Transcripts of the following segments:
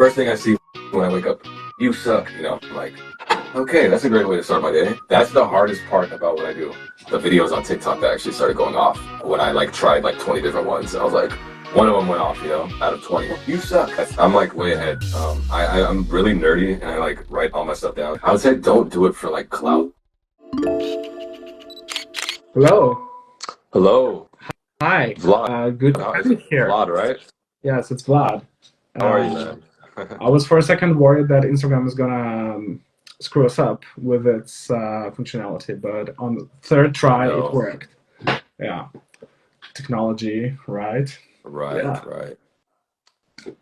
first thing I see when I wake up, you suck, you know, I'm like, okay, that's a great way to start my day. That's the hardest part about what I do. The videos on TikTok that actually started going off when I like tried like 20 different ones. I was like, one of them went off, you know, out of 20. You suck. I'm like way ahead. I'm really nerdy and I like write all my stuff down. I would say don't do it for like clout. Hello. Hello, Hi. Vlad. Good to How have is you it? here. Vlad, right? Yes, it's Vlad. How are you, Uh, man? I was for a second worried that Instagram is gonna screw us up with its functionality, but on the third try, it No. worked. Yeah, technology, right? Right, Yeah, right.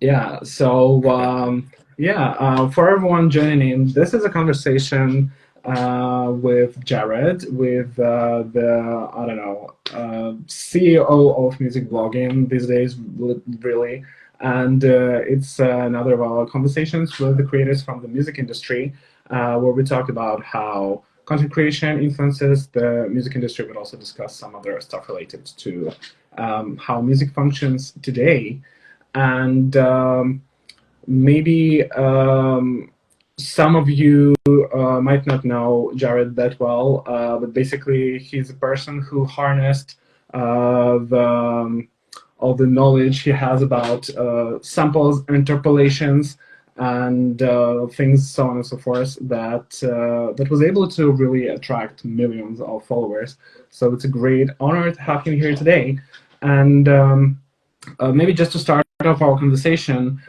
yeah. So, for everyone joining in, this is a conversation with Jared, with the I don't know CEO of music blogging these days, really, and it's another of our conversations with the creators from the music industry, where we talk about how content creation influences the music industry, but also discuss some other stuff related to how music functions today and maybe some of you might not know Jared that well, but basically he's a person who harnessed all the knowledge he has about samples, interpolations, and things so on and so forth that was able to really attract millions of followers. So it's a great honor to have him here today. And maybe just to start off our conversation,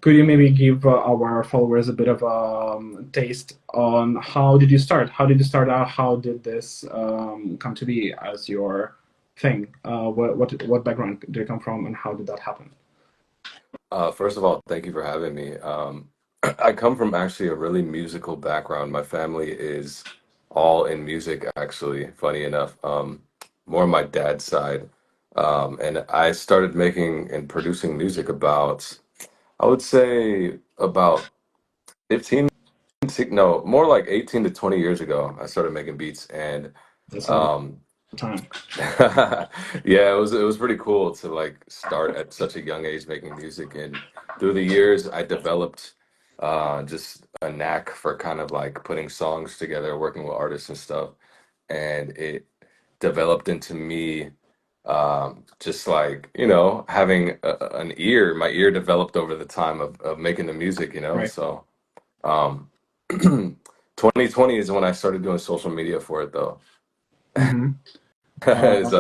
could you maybe give our followers a bit of a taste on how did you start? How did you start out? How did this come to be as your thing? What background did you come from, and how did that happen? First of all, thank you for having me. I come from actually a really musical background. My family is all in music, actually, funny enough. More on my dad's side. And I started making and producing music about, I would say about 15, no, more like 18 to 20 years ago. I started making beats and That's a long um, time. yeah, it was pretty cool to like start at such a young age making music, and through the years I developed just a knack for kind of like putting songs together, working with artists and stuff, and it developed into me just like, you know, having an ear. My ear developed over the time of making the music, you know. Right. So um 2020 is when I started doing social media for it though. Mm-hmm. Is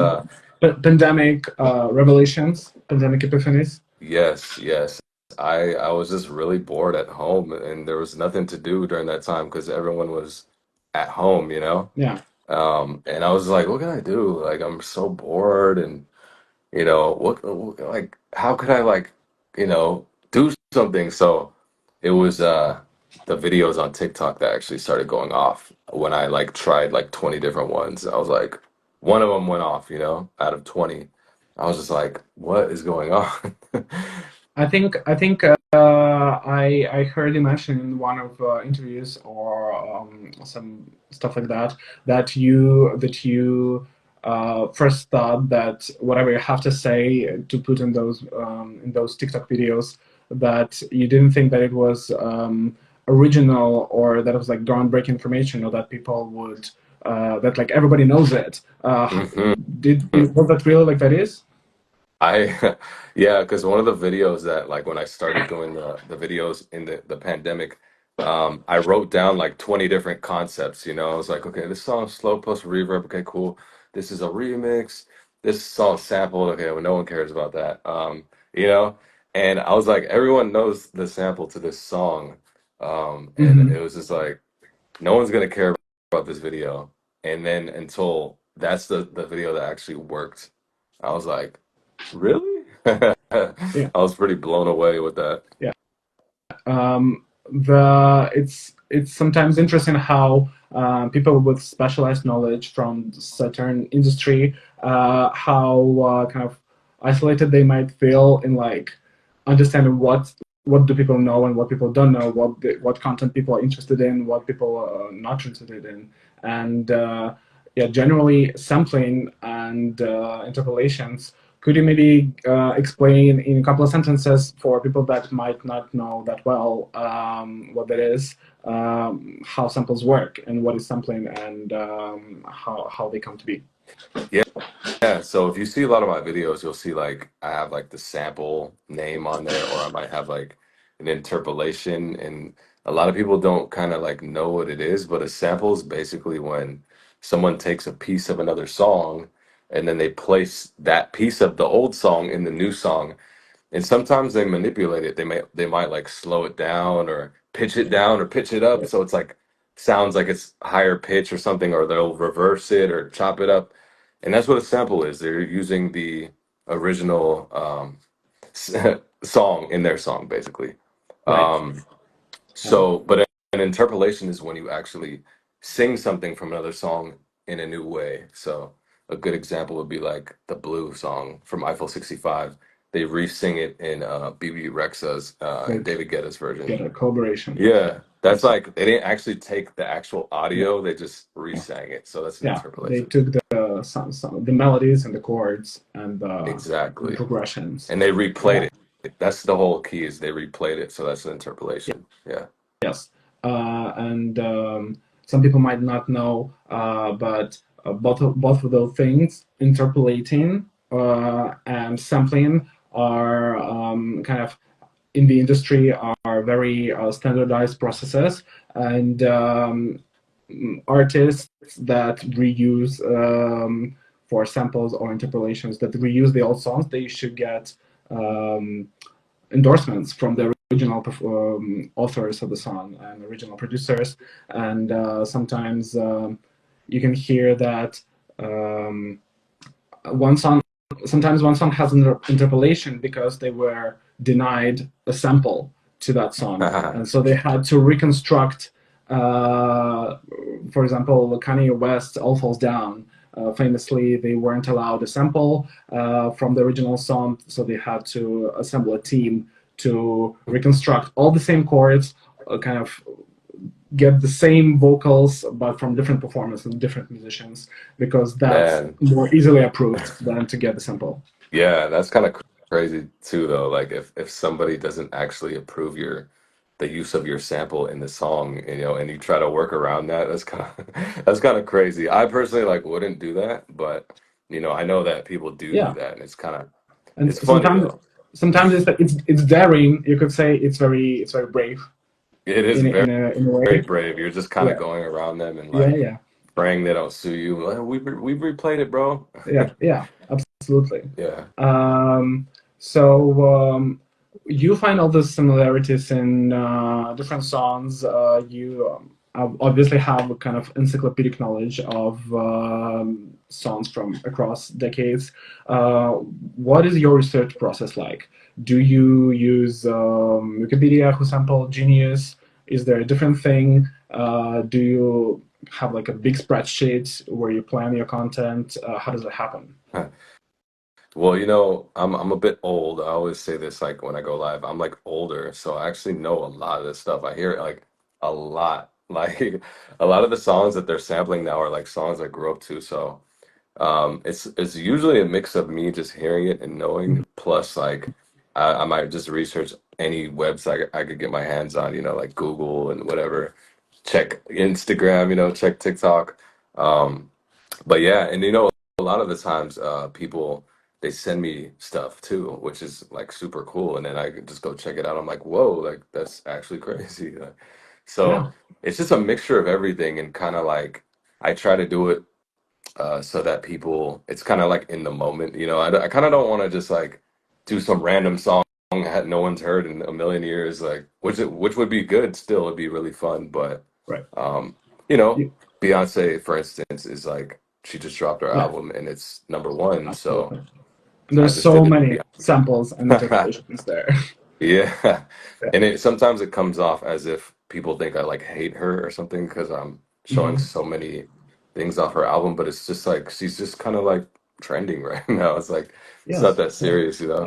Pandemic revelations, pandemic epiphanies. Yes, yes. I was just really bored at home and there was nothing to do during that time because everyone was at home, you know? Yeah. And I was like, what can I do? Like I'm so bored and you know, like how could I like, you know, do something? So it was the videos on TikTok that actually started going off when I like tried like 20 different ones. I was like, one of them went off, you know, out of 20. I was just like, what is going on? I think I heard you mention in one of interviews or some stuff like that that you first thought that whatever you have to say to put in those TikTok videos, that you didn't think that it was original, or that it was like groundbreaking information, or that people would that like everybody knows it. Mhm. Was that really like that is? I yeah, because one of the videos that like when I started doing the videos in the pandemic, I wrote down like 20 different concepts, you know. I was like, okay, this song's slow plus reverb, okay, cool. This is a remix. This song sampled, okay, well, no one cares about that. You know, and I was like, everyone knows the sample to this song. And Hmm. it was just like, no one's gonna care about this video. And then until that's the video that actually worked, I was like, really? I Yeah. was pretty blown away with that. Yeah. It's sometimes interesting how people with specialized knowledge from certain industry, how kind of isolated they might feel in like understanding what do people know and what people don't know, what content people are interested in, what people are not interested in, and yeah, generally sampling and interpolations Could you maybe explain in a couple of sentences for people that might not know that well what that is, how samples work and what is sampling and how they come to be? Yeah. Yeah, so if you see a lot of my videos, you'll see like I have like the sample name on there, or I might have like an interpolation. And a lot of people don't kind of like know what it is, but a sample is basically when someone takes a piece of another song and then they place that piece of the old song in the new song. And sometimes they manipulate it. They might like slow it down or pitch it down or pitch it up, Right. so it's like sounds like it's higher pitch or something, or they'll reverse it or chop it up. And that's what a sample is. They're using the original song in their song, basically. Right. Um, Yeah. but an interpolation is when you actually sing something from another song in a new way. So a good example would be like the Blue song from Eiffel 65. They re-sing it in BB Rexha's and Like David Guetta's version. get a collaboration. Yeah, I that's see. like they didn't actually take the actual Yeah. audio, they just Yeah. re-sang it. So that's an Yeah. They interpolation. took the melodies and the chords and the Exactly. progressions. And they Yeah. replayed it. That's the whole key is they replayed it. So that's an Yeah. interpolation. Yeah. Yes. And some people might not know, but both of those things, interpolating and sampling, are kind of in the industry are very standardized processes, and artists that reuse for samples or interpolations that reuse the old songs, they should get um, endorsements from the original authors of the song and original producers. And sometimes you can hear that um, one song, sometimes one song has an interpolation because they were denied a sample to that song, and so they had to reconstruct. For example, Kanye West, "All Falls Down." Famously, they weren't allowed a sample from the original song, so they had to assemble a team to reconstruct all the same chords, kind of get the same vocals but from different performers and different musicians, because that's Man. more easily approved than to get the sample. Yeah, that's kind of crazy too, though. Like if somebody doesn't actually approve the use of your sample in the song, and you try to work around that, that's kind of that's kind of crazy. I personally like wouldn't do that, but I know that people do Yeah, that, and and it's funny though. sometimes it's daring. You could say it's very brave It is in a very way. brave. You're just kind Yeah, of going around them and yeah, like yeah, praying they don't sue you. Well, we've replayed it, bro. yeah, yeah. Absolutely. Yeah. Um, so you find all the similarities in different songs. You obviously have a kind of encyclopedic knowledge of songs from across decades. What is your research process like? Do you use Wikipedia, who sample Genius? Is there a different thing? Do you have like a big spreadsheet where you plan your content? How does it happen? Well, I'm a bit old. I always say this like when I go live. I'm like older, so I actually know a lot of this stuff. I hear it like a lot. Like a lot of the songs that they're sampling now are like songs I grew up to. So it's usually a mix of me just hearing it and Mhm. knowing, plus like I might just research any website I could get my hands on, like Google and whatever. Check Instagram, check TikTok. Um, but yeah, and a lot of the times, people they send me stuff too, which is like super cool, and then I can just go check it out. I'm like, whoa, like that's actually crazy. Like, so Yeah. it's just a mixture of everything, and kind of like I try to do it so that it's kind of like in the moment. I kind of don't want to just like do some random song that no one's heard in a million years, like which would be good still. It'd be really fun, but Right. um, you know, You, Beyonce, for instance, is like she just dropped her yeah, album and it's #1, so absolutely. And I there's just so did it for many samples and Beyonce. interpolations there. Yeah. Yeah. And sometimes it comes off as if people think I like hate her or something because I'm showing Hmm. so many things off her album, but it's just like she's just kind of like trending right now. It's like it's not Yes. that Yeah. serious, you know?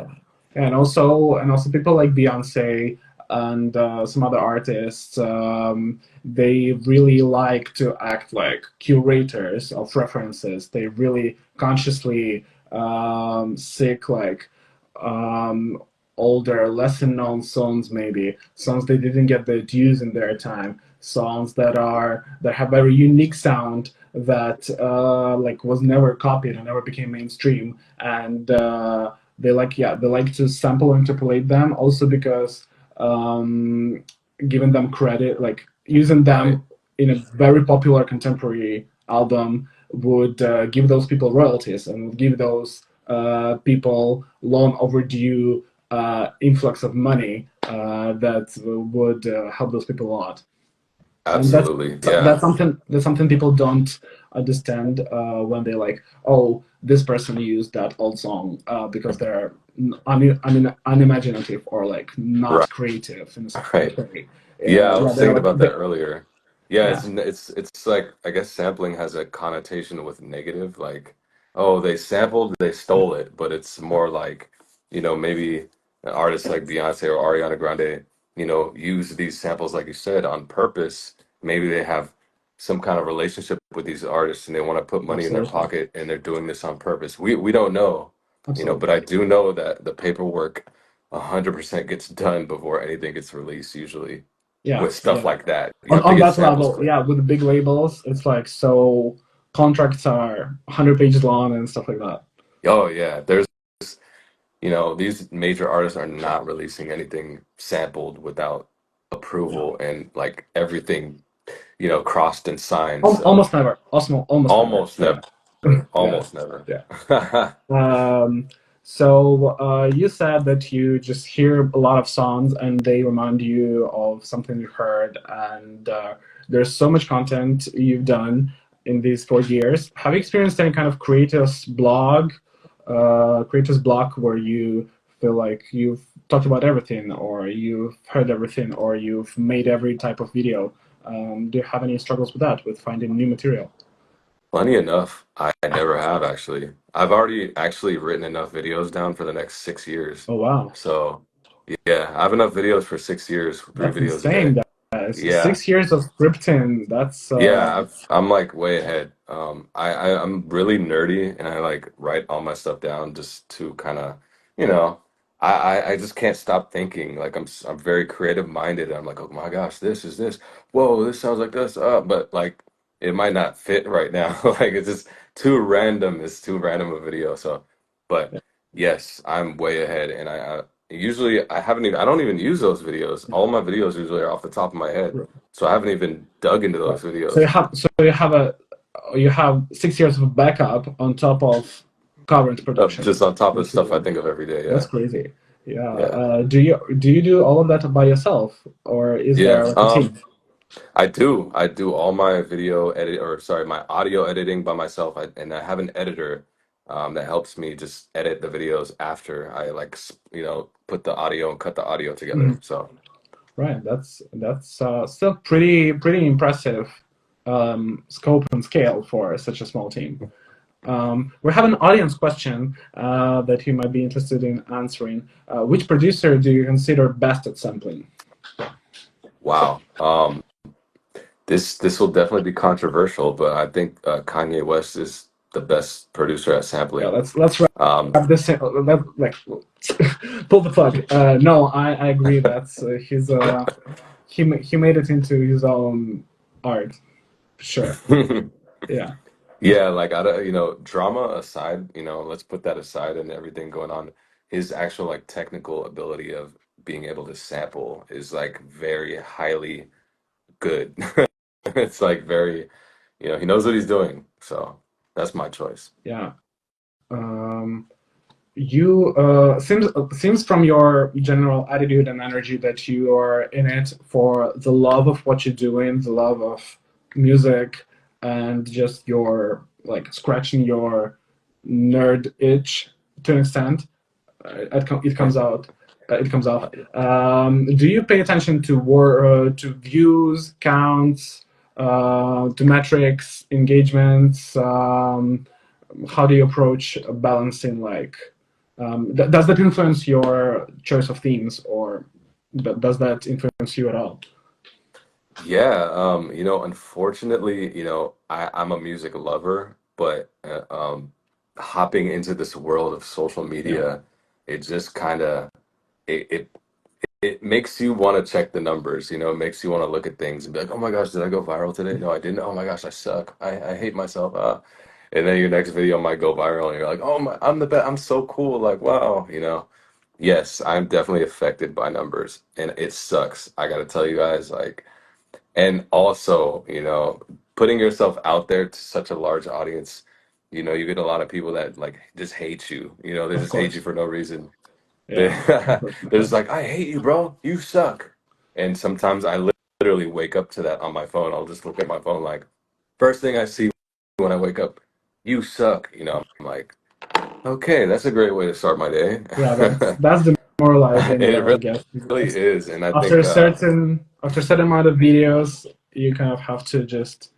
Yeah. And also people like Beyonce and some other artists, they really like to act like curators of references. They really consciously sick, like um, older, lesser known songs, maybe songs they didn't get their dues in their time, songs that have very unique sound that like was never copied and never became mainstream, and they like to sample and interpolate them also because giving them credit, like using Right. them in a very popular contemporary album would give those people royalties and would give those people long overdue influx of money that would help those people a lot. And Absolutely. Yeah. that's something people don't understand when they like, oh, this person used that old song because they're unimaginative or like Right. not creative in a certain Right. way. Yeah, I Yeah, was they're thinking like about that earlier. Yeah, yeah, it's like I guess sampling has a connotation with negative, like, oh, they sampled, they stole it, but it's more like, maybe an artist like Beyonce or Ariana Grande, use these samples, like you said, on purpose. Maybe they have some kind of relationship with these artists and they want to put money in their absolutely, pocket and they're doing this on purpose. We don't know, but absolutely, I do know that the paperwork 100% gets done before anything gets released, usually yeah, with stuff yeah. like that. You have to On get that samples level, clear. yeah, with the big labels, it's like so contracts are 100 pages long and stuff like that. Oh yeah, these major artists are not releasing anything sampled without Yeah. approval and like everything, crossed and signed. So Almost never. Almost never. almost Yeah. never, Yeah. almost never. Yeah. Um, you said that you just hear a lot of songs and they remind you of something you heard, and there's so much content you've done in these 4 years. Have you experienced any kind of creators block where you feel like you've talked about everything, or you've heard everything, or you've made every type of video? Do you have any struggles with that, with finding new material? Funny enough, I never have actually. I've already actually written enough videos down for the next 6 years. Oh wow. So yeah, I have enough videos for 6 years, three That's videos a day. insane, guys. Yeah. 6 years of scripting. That's Yeah, I'm like way ahead. I'm really nerdy and I like write all my stuff down just to kind of, you know, I just can't stop thinking. Like I'm very creative minded. I'm like, oh my gosh, this is this. Whoa, this sounds like this. But like it might not fit right now. Like it's just too random. It's too random a video. So, but yes, I'm way ahead and I usually I don't even use those videos. All my videos usually are off the top of my head. So I haven't even dug into right. those So videos. you have 6 years of backup on top of current production. Just on top of That's stuff I really, think of every day. that's Yeah. crazy. Yeah. Yeah. Do you do all of that by yourself, or is Yeah. there like a team? I do. I do all my video edit or sorry, my audio editing by myself. And I have an editor that helps me just edit the videos after I like, put the audio and cut the audio together. Mhm. So Right. That's still pretty impressive scope and scale for such a small team. We have an audience question that you might be interested in answering. Which producer do you consider best at sampling? wow. This will definitely be controversial, but I think Kanye West is the best producer at Yeah, sampling. let's wrap Um, this. Like, pull the plug. No, I agree. That's he made it into his own art. Sure. Yeah. Yeah, like I don't, drama aside, let's put that aside and everything going on. His actual like technical ability of being able to sample is like very highly good. It's like very, he knows what he's doing. So that's my choice. Yeah. Um, you seems from your general attitude and energy that you are in it for the love of what you're doing, the love of music, and just your like scratching your nerd itch to an extent. It comes out. It comes off. Do you pay attention to to views, counts, to metrics, engagements? How do you approach balancing like does that influence your choice of themes, or does that influence you at all? Yeah, unfortunately, I'm a music lover, but hopping into this world of social Yeah, media, it just kind of it, it it makes you want to check the numbers, you know, it makes you want to look at things and be like, oh my gosh, did I go viral today? No, I didn't. Oh my gosh, I suck. I hate myself. And then your next video might go viral and you're like, oh my, I'm the best. I'm so cool. Like, wow, you know. Yes, I'm definitely affected by numbers and it sucks. I gotta tell you guys, like, and also, you know, putting yourself out there to such a large audience, you know, you get a lot of people that like just hate you. You know, they of just hate you course. for no reason. They Yeah, they're just like, I hate you, bro. You suck. And sometimes I literally wake up to that on my phone. I'll just look at my phone like, first thing I see when I wake up, you suck. You know, I'm like, okay, that's a great way to start my day. yeah. That's demoralizing, It though, I really guess, really because is. And I after think, a certain amount of videos, you kind of have to just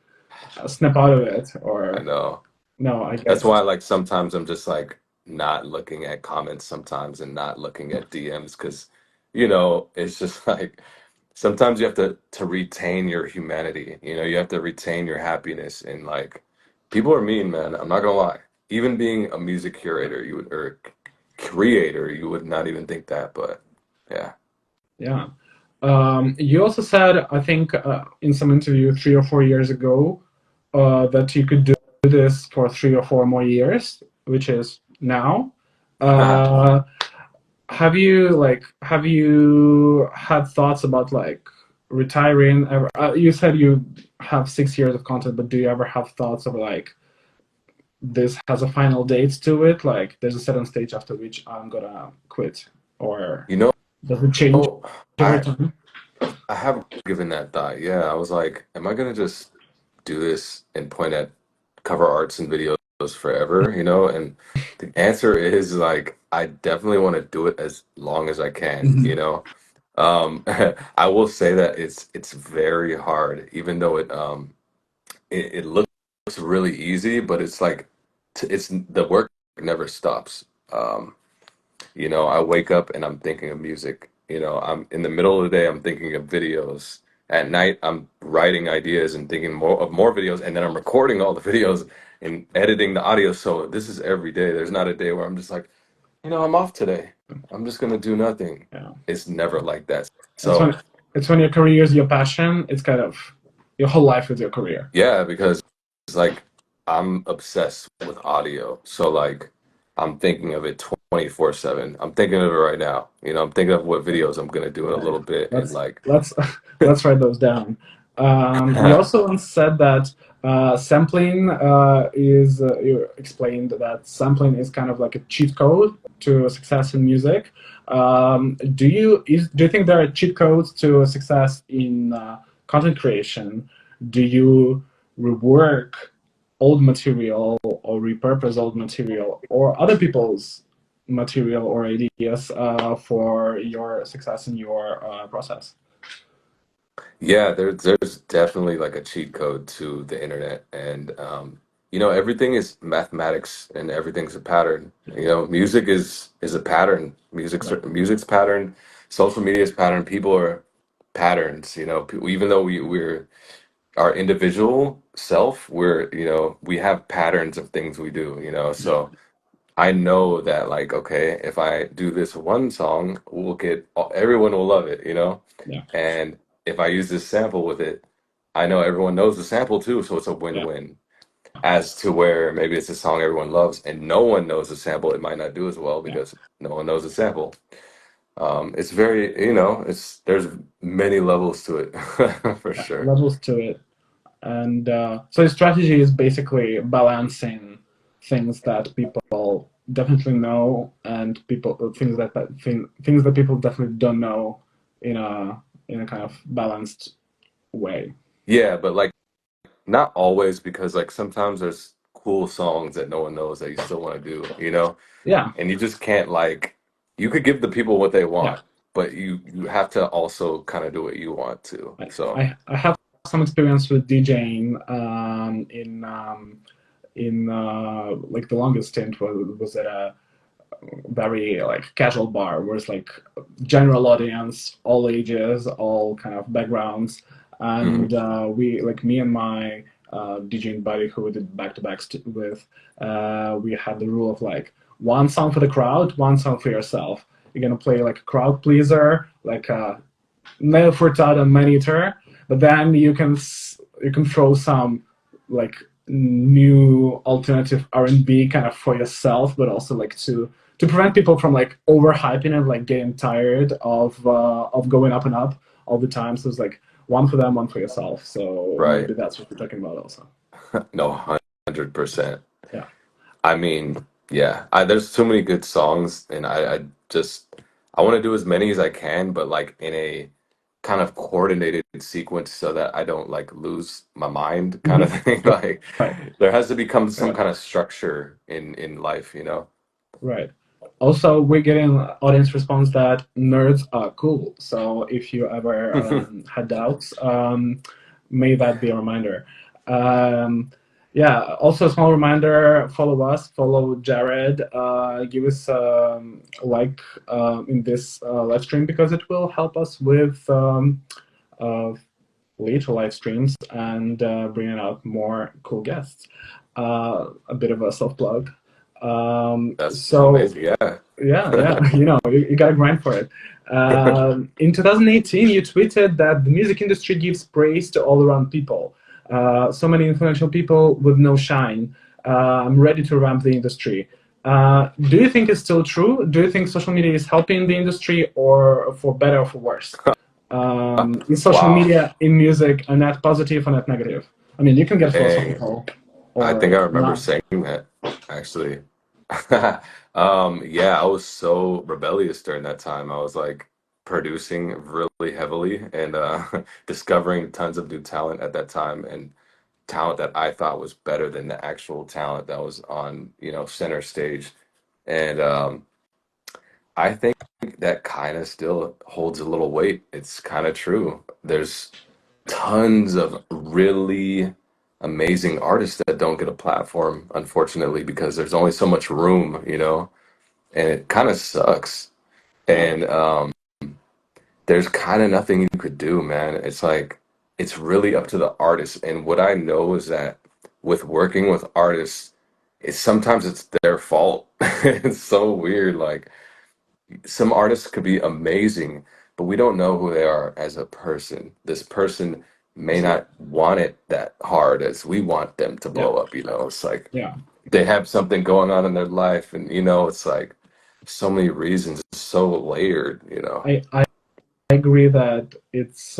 snap out of it, I or know. no, I That's guess. why, like, sometimes I'm just like not looking at comments sometimes and not looking at DMs because, you know, it's just like sometimes you have to retain your humanity. You know, you have to retain your happiness and like people are mean, man. I'm not gonna lie. Even being a music curator, you would or creator, you would not even think that, but yeah. Yeah. You also said, I think, in some interview 3 or 4 years ago, that you could do this for 3 or 4 more years, which is now. Uh, have you had thoughts about like retiring ever? You said you have 6 years of content, but do you ever have thoughts of like this has a final date to it? Like there's a certain stage after which I'm gonna quit, or You know, does it change over I time? I have given that thought. Yeah, I was like, am I gonna just do this and point at cover arts and videos forever, you know? And the answer is like, I definitely want to do it as long as I can, you Mhm. know? I will say that it's very hard, even though it looks really easy, but it's like it's the work never stops. You know, I wake up and I'm thinking of music. You know, I'm in the middle of the day, I'm thinking of videos. At night, I'm writing ideas and thinking more videos, and then I'm recording all the videos and editing the audio. So this is every day. There's not a day where I'm just like, you know, I'm off today. I'm just gonna do nothing. Yeah. It's never like that. It's So when it's when your career is your passion. It's kind of your whole life is your career. yeah, because it's like I'm obsessed with audio. So like I'm thinking of it 24/7. I'm thinking of it right now. You know, I'm thinking of what videos I'm gonna do in a Yeah, little bit and let's like let's let's write those down. You also once said that sampling is you explained that sampling is kind of like a cheat code to success in music. Do you think there are cheat codes to success in content creation? Do you rework old material or repurpose old material or other people's material or ideas for your success in your process? yeah, there's definitely like a cheat code to the internet and you know, everything is mathematics and everything's a pattern. You know, music is a pattern. Right. Music's pattern, social media's pattern, people are patterns, you know, even though we're our individual self, we're, you know, we have patterns of things we do, you know. Yeah. So I know that like, okay, if I do this one song, everyone will love it, you know. Yeah. And if I use this sample with it, I know everyone knows the sample too, so it's a Yeah. win-win. As to where maybe it's a song everyone loves and no one knows the sample, it might not do as well Yeah. because no one knows the sample. It's very, you know, there's many levels to it for Yeah. sure. Levels to it. And so the strategy is basically balancing things that people definitely know and things that people definitely don't know in a kind of balanced way. Yeah, but like not always because like sometimes there's cool songs that no one knows that you still want to do, you know? Yeah. And you just can't like you could give the people what they Yeah. want, but you have to also kind of do what you want to. I, So, I have some experience with DJing in like the longest stint was at a very like casual bar where it's like general audience, all ages, all kind of backgrounds, mhm. and we like me and my DJ Buddy, who we did back to backs with, we had the rule of like one song for the crowd, one song for yourself. You're gonna play like a crowd pleaser, like a nail furtado maneater, but then you can throw some like new alternative R&B kind of for yourself, but also like to prevent people from like overhyping and like getting tired of going up and up all the time. So it's like one for them, one for yourself. So Right. maybe that's what we're talking about also. No, 100%. Yeah. I mean, yeah, there's too many good songs, and I just I want to do as many as I can, but like in a kind of coordinated sequence so that I don't like lose my mind kind of Hmm. thing. Like Right. there has to become some Right. kind of structure in life, you know? Right. Also, we're getting audience response that nerds are cool. So if you ever had doubts, may that be a reminder. Um, yeah. Also, a small reminder: follow us, follow Jared. Give us a like in this live stream because it will help us with uh, later live streams and bringing out more cool guests. A bit of a self plug. That's So amazing. Yeah. yeah, yeah, you gotta grind for it. In 2018, you tweeted that the music industry gives praise to all around people. So many influential people with no shine. I'm ready to ramp the industry. Do you think it's still true? Do you think social media is helping the industry, or for better or for worse? Is social Wow. media in music a net positive or net negative? I mean, you can get Dang. philosophical I think I or remember not. saying that actually. Yeah, I was so rebellious during that time. I was like producing really heavily and discovering tons of new talent at that time and talent that I thought was better than the actual talent that was on, center stage. And I think that kind of still holds a little weight. It's kind of true. There's tons of really amazing artists that don't get a platform, unfortunately, because there's only so much room, and it kind of sucks. Yeah, And there's kind of nothing you could do, man. It's like, it's really up to the artist. And what I know is that with working with artists, sometimes it's their fault. It's so weird. Like, some artists could be amazing, but we don't know who they are as a person. This person may not want it that hard as we want them to yeah, blow up, It's like yeah. they have something going on in their life, and it's like so many reasons. It's so layered. I agree that it's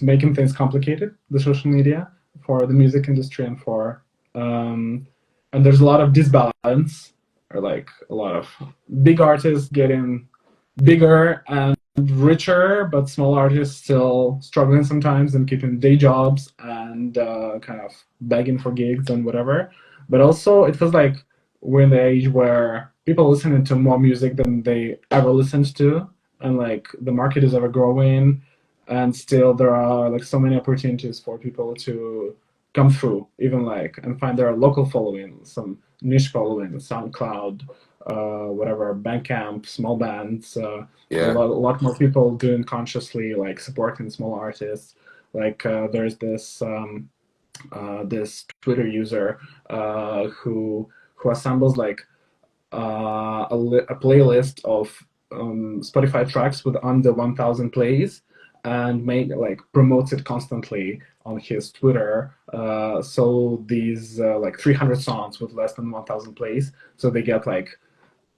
making things complicated, the social media for the music industry um, and there's a lot of disbalance, or like a lot of big artists getting bigger and richer, but small artists still struggling sometimes and keeping day jobs and kind of begging for gigs and whatever. But also, it feels like we're in the age where people are listening to more music than they ever listened to, and like the market is ever growing, and still there are like so many opportunities for people to come through, even like and find their local following, some niche following, SoundCloud, whatever, Bandcamp, small bands, Yeah, a lot more people doing consciously like supporting small artists. Like there's this Twitter user who assembles like a playlist of Spotify tracks with under 1,000 plays and make like promotes it constantly on his Twitter. So these like 300 songs with less than 1,000 plays, so they get like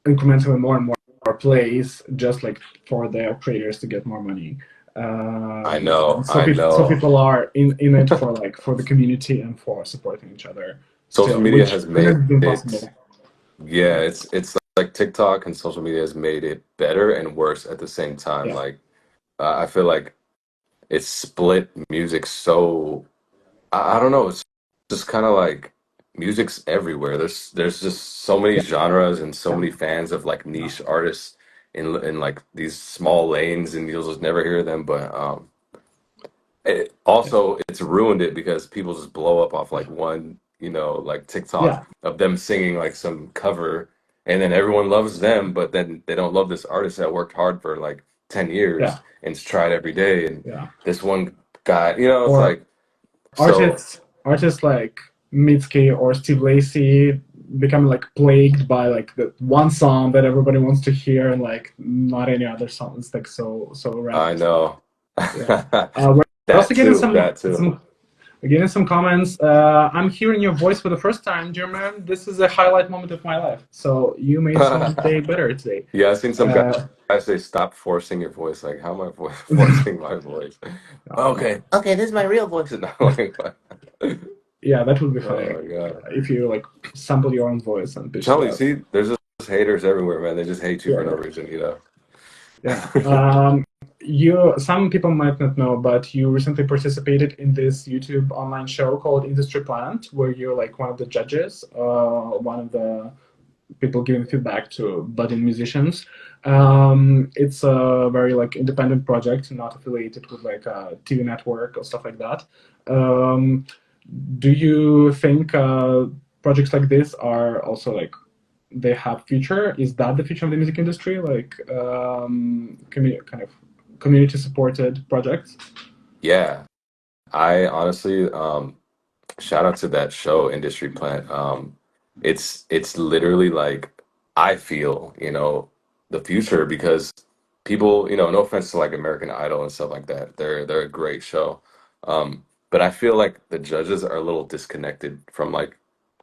incrementally more and more plays, just like for their creators to get more money. I know, And so, I so know. people are in it for like for the community and for supporting each other Social still, media which has couldn't made have been it. possible. Yeah, Yeah, it's like TikTok and social media has made it better and worse at the same time. yeah, Like, I feel like it's split music so I don't know. It's just kind of like music's everywhere. There's just so many yeah, genres and so yeah, many fans of like yeah, niche artists in like these small lanes, and you'll just never hear them. But yeah, also it's ruined it because people just blow up off like one, like TikTok yeah, of them singing like some cover, and then everyone loves them, but then they don't love this artist that worked hard for like 10 years yeah, and's tried every day, and yeah. this one guy, it's Or like. So artists like Mitski or Steve Lacy become like plagued by like the one song that everybody wants to hear and like not any other song. It's like so I random. know. Yeah. We're That also getting too, that too. some we're getting some comments. I'm hearing your voice for the first time, German. This is a highlight moment of my life. So you made someone's day better today. Yeah, I've seen some Uh, guys say, "Stop forcing your voice." Like, how am I forcing my voice? no, no. Okay, okay, this is my real voice. No, like, what? Yeah, that would be funny Oh my God. if you like sample your own voice and pitch it Charlie, out. see, there's just haters everywhere, man. They just hate you Yeah, for no yeah. reason, you know? Yeah. You some people might not know, but you recently participated in this YouTube online show called Industry Plant, where you're like one of the judges, one of the people giving feedback to budding musicians. It's a very like independent project, not affiliated with like a TV network or stuff like that. Um, do you think projects like this are also like they have future? Is that the future of the music industry? Like kind of community supported projects? Yeah, I honestly, shout out to that show, Industry Plant. It's literally like I feel, the future because people, no offense to like American Idol and stuff like that. They're a great show. But I feel like the judges are a little disconnected from like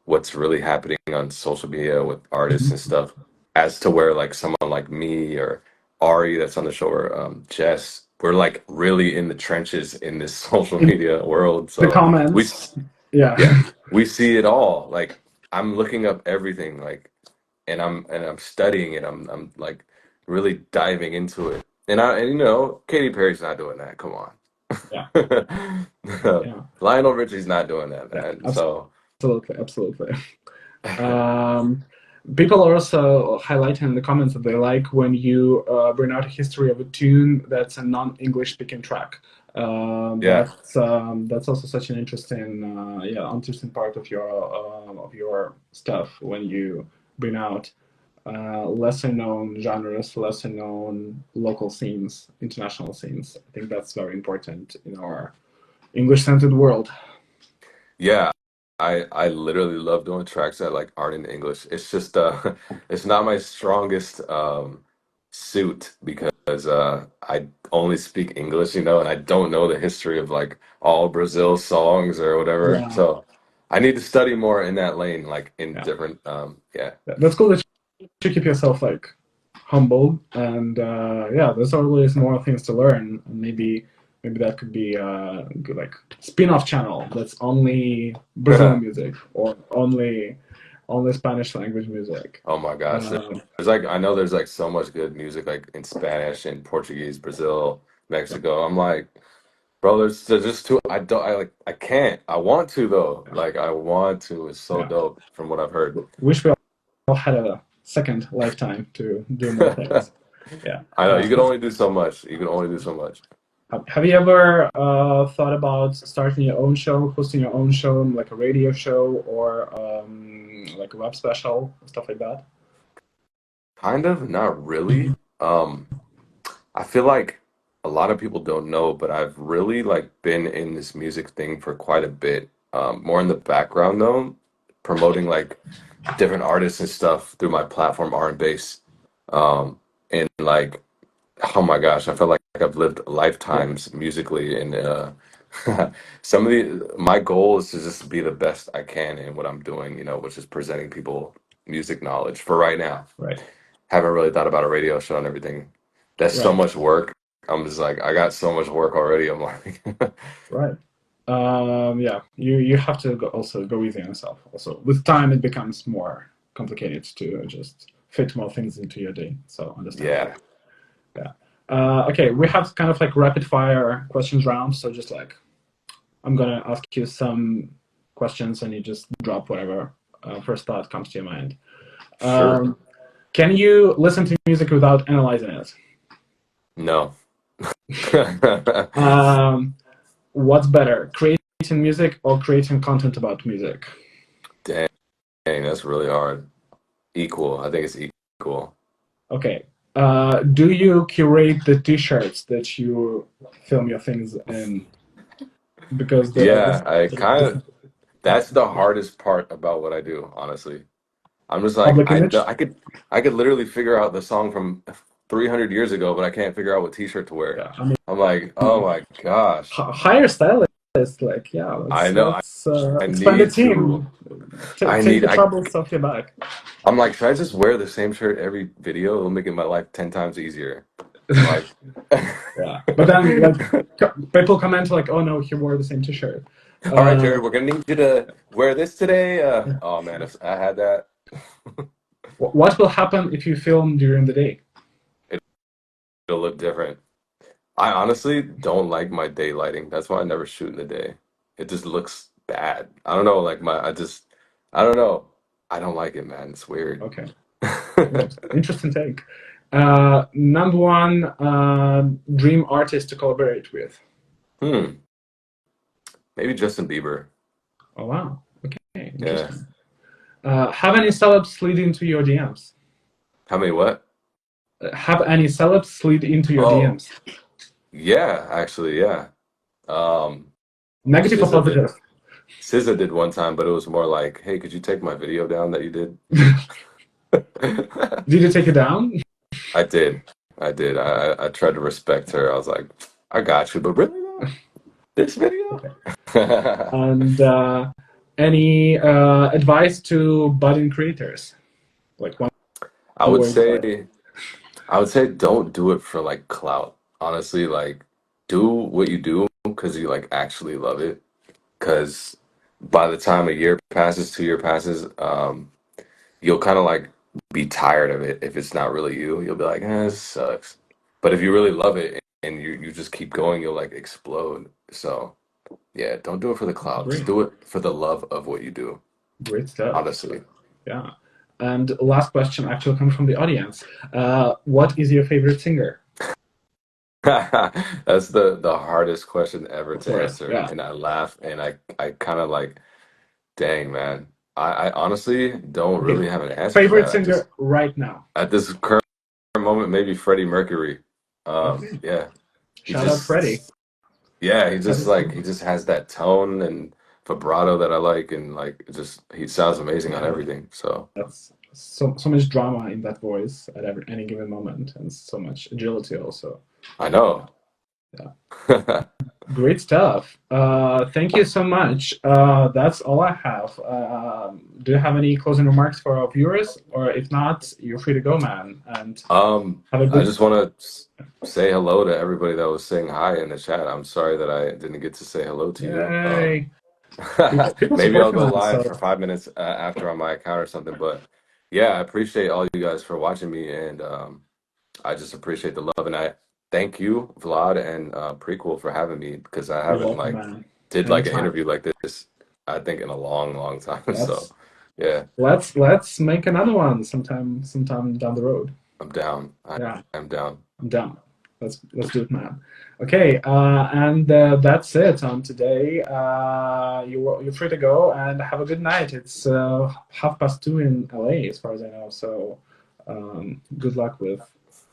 what's really happening on social media with artists and Mhm. stuff, as to where like someone like me or Ari that's on the show or Jess, we're like really in the trenches in this social In media world. the So we comments, yeah. yeah, we see it all. Like I'm looking up everything, like, and I'm studying it. I'm like really diving into it. And Katy Perry's not doing that. Come Yeah, on. yeah, Lionel Richie's not doing that, yeah, man. So absolutely, absolutely. Um, People are also highlighting in the comments that they like when you bring out a history of a tune that's a non-English speaking track. yeah, That's also such an interesting, yeah, interesting part of your stuff when you bring out lesser known genres, lesser known local scenes, international scenes. I think that's very important in our English-centered world. yeah. I literally love doing tracks that like aren't in English. It's just it's not my strongest suit because I only speak English, and I don't know the history of like all Brazil songs or whatever. Yeah, So I need to study more in that lane, like in yeah. different yeah. That's cool that you keep yourself like humble and yeah, there's always more things to learn. And maybe that could be a good like spin-off channel that's only Brazilian music or only Spanish language music. Oh my gosh. Um, There's like I know there's like so much good music like in Spanish and Portuguese, Brazil, yeah, Mexico. I'm like, bro, there's just too I can't. I want to though. yeah, Like I want to. It's so yeah. dope from what I've heard. Wish we all had a second lifetime to do more things. Yeah. I know you can only do so much. You can only do so much. Have you ever thought about starting your own show, hosting your own show, like a radio show or like a web special, stuff like that? Kind of, not really. Um, I feel like a lot of people don't know, but I've really like been in this music thing for quite a bit. More in the background though, promoting like different artists and stuff through my platform R and Bass. And like, oh my gosh, I feel like I've lived Yeah, lifetimes musically, and some of my goal is to just be the best I can in what I'm doing, which is presenting people music knowledge for right now. right, Haven't really thought about a radio show and everything. That's so right, much work. I'm just like, I got so much work already. I'm like, right. Yeah, you have to also go easy on yourself. Also, with time, it becomes more complicated to just fit more things into your day. So understandable. yeah, Yeah. Okay, we have kind of like rapid fire questions round. So just like I'm gonna ask you some questions, and you just drop whatever first thought comes to your mind. sure. Um, can you listen to music without analyzing it? No. Um, what's better, creating music or creating content about music? Dang, that's really hard. Equal. I think it's equal. Okay. Do you curate the t-shirts that you film your things in? because Yeah, I kind the of that's the hardest part about what I do, honestly. I'm just like public image. I could literally figure out the song from 300 years ago, but I can't figure out what t-shirt to wear. Yeah, I mean, I'm like, oh my gosh. hire stylist. Like, yeah, I know let's I expand the need to team. I Take need the I troubles off your back. I'm like, should I just wear the same shirt every video? It'll make it my life 10 times easier. I'm like, Yeah, but then like people comment like, "Oh no, he wore the same T-shirt." all right, Uh, Jared, we're gonna need you to wear this today. Oh man, if I had that, what will happen if you film during the day? it'll look different. I honestly don't like my day lighting. That's why I never shoot in the day. It just looks bad. I don't know, like I don't know. I don't like it, man. It's weird. Okay, interesting take. Number one dream artist to collaborate with. Hmm. Maybe Justin Bieber. Oh wow. Okay, Yeah. interesting. Have any celebs slid into your DMs? How many what? Have any celebs slid into your Oh, DMs? yeah, actually, yeah. Um, Negative or SZA did. positive? SZA did one time, but it was more like, "Hey, could you take my video down that you did?" Did you take it down? I did. I did. I tried to respect her. I was like, "I got you," but really, though? This video? Okay. And any advice to budding creators? Like one I would word advice. say, I would say, don't do it for like clout. Honestly, like, do what you do because you like actually love it. Because by the time a year passes, 2 year passes, you'll kind of like be tired of it if it's not really you. You'll be like, this sucks. But if you really love it and you just keep going, you'll like explode. So yeah, don't do it for the cloud. Just Great, do it for the love of what you do, great stuff. honestly. Yeah. And last question actually comes from the audience. What is your favorite singer? That's the hardest question ever Of to course. answer. Yeah. And I laugh and I kind of like, dang man. I honestly don't Okay. really have an answer for Favorite that. singer right now. At this current moment, maybe Freddie Mercury. Okay. Yeah, he Shout out Freddie. just, yeah, That is he just has that tone and vibrato that I like, and like, he sounds amazing on yeah. everything. So That's so much drama in that voice at any given moment, and so much agility also. I know. Yeah. Great stuff. Thank you so much. That's all I have. Do you have any closing remarks for our viewers? Or if not, you're free to go, man. And have a I good just want to say hello to everybody that was saying hi in the chat. I'm sorry that I didn't get to say hello to you. yay. People Maybe support I'll you, go man. live for So 5 minutes after on my account or something. But yeah, I appreciate all you guys for watching me, and I just appreciate the love, and I thank you, Vlad and Prequel, for having me because I you're haven't welcome, like man. did like an Anytime. interview like this, I think in a long time. So Let's yeah, let's make another one sometime down the road. I'm down. Yeah. I'm down. I'm down. Let's do it, man. Okay, and that's it on today. You're free to go and have a good night. It's 2:30 in LA, as far as I know. So good luck with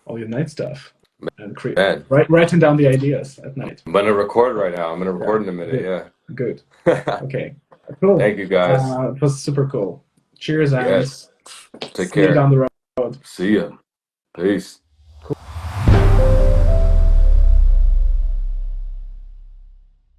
all your night stuff and Man, writing down the ideas at night. I'm gonna record right now. I'm gonna Yeah, record in a minute. good. Yeah. Okay, cool. Thank you guys. It was super cool. Cheers and Yes. Take see you care. down the road. See ya. Peace.